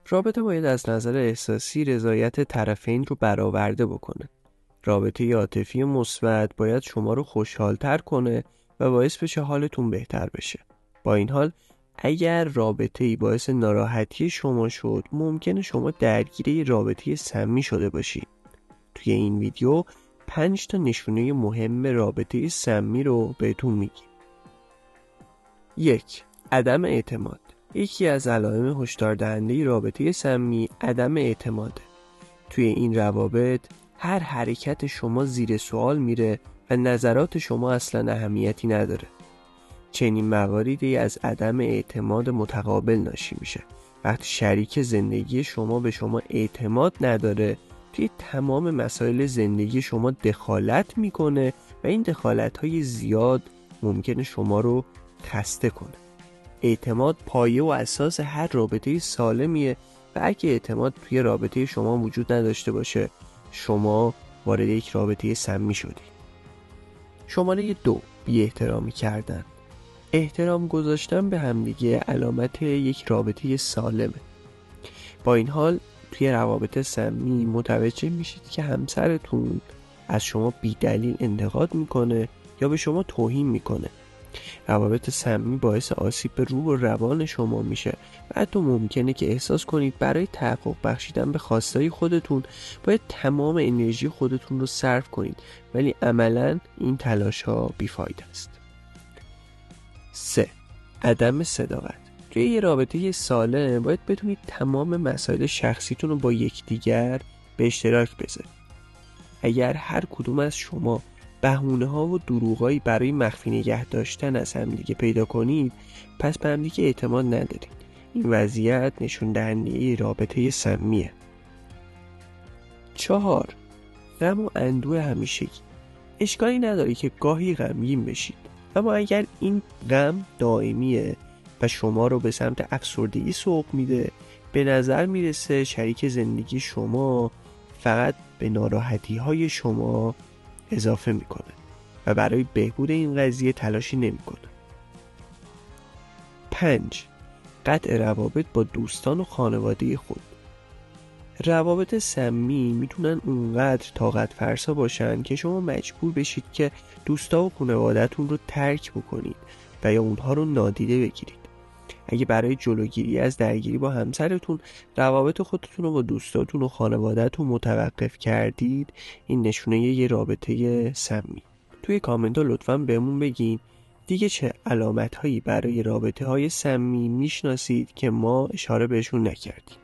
رابطه باید از نظر احساسی رضایت طرفین رو برآورده بکنه. رابطه عاطفی مثبت باید شما رو خوشحال‌تر کنه و باعث بشه حالتون بهتر بشه. با این حال اگر رابطه‌ای باعث ناراحتی شما شد، ممکنه شما درگیر یه رابطه سمی شده باشید. توی این ویدیو 5 تا نشونه مهم رابطه سمی رو بهتون میگیم. 1. عدم اعتماد. یکی از علائم هشدار دهنده رابطه سمی عدم اعتماده. توی این روابط هر حرکت شما زیر سوال میره و نظرات شما اصلا اهمیتی نداره. چنین مواردی از عدم اعتماد متقابل ناشی میشه. وقتی شریک زندگی شما به شما اعتماد نداره، توی تمام مسائل زندگی شما دخالت میکنه و این دخالت‌های زیاد ممکنه شما رو خسته کنه. اعتماد پایه و اساس هر رابطه سالمیه و اگه اعتماد توی رابطه شما وجود نداشته باشه، شما وارد یک رابطه سمی شدی. شماره 2. بی احترامی کردن. احترام گذاشتن به همدیگه علامت یک رابطه سالمه. با این حال توی روابط سمی متوجه میشید که همسرتون از شما بی دلیل انتقاد میکنه یا به شما توهین میکنه. روابط سمی باعث آسیب به روح و روان شما میشه و حتی ممکنه که احساس کنید برای تحقق بخشیدن به خواستهای خودتون باید تمام انرژی خودتون رو صرف کنید، ولی عملاً این تلاش ها بیفایده است. 3. عدم صداقت. توی یه رابطه سالم باید بتونید تمام مسائل شخصیتون رو با یکدیگر به اشتراک بذارید. اگر هر کدوم از شما بهونه‌ها و دروغایی برای مخفی نگه داشتن از همدیگه پیدا کنید، پس به همدیگه اعتماد ندارید. این وضعیت نشون دهنده رابطه سمیه. 4. غم و اندوه همیشگی. اشکالی نداره که گاهی غمگین بشید، اما اگر این غم دائمیه و شما رو به سمت افسردگی سوق میده، به نظر میرسه شریک زندگی شما فقط به ناراحتی های شما اضافه میکنه و برای بهبود این قضیه تلاشی نمیکنه. 5. قطع روابط با دوستان و خانواده خود. روابط سمی میتونن اونقدر طاقت فرسا باشن که شما مجبور بشید که دوستا و خانواده‌تون رو ترک بکنید و یا اونها رو نادیده بگیرید. اگه برای جلوگیری از درگیری با همسرتون روابط خودتون رو با دوستاتون و خانواده‌تون متوقف کردید، این نشونه یه رابطه سمی. توی کامنت ها لطفاً بهمون بگین دیگه چه علامت هایی برای رابطه های سمی میشناسید که ما اشاره بهشون نکردیم.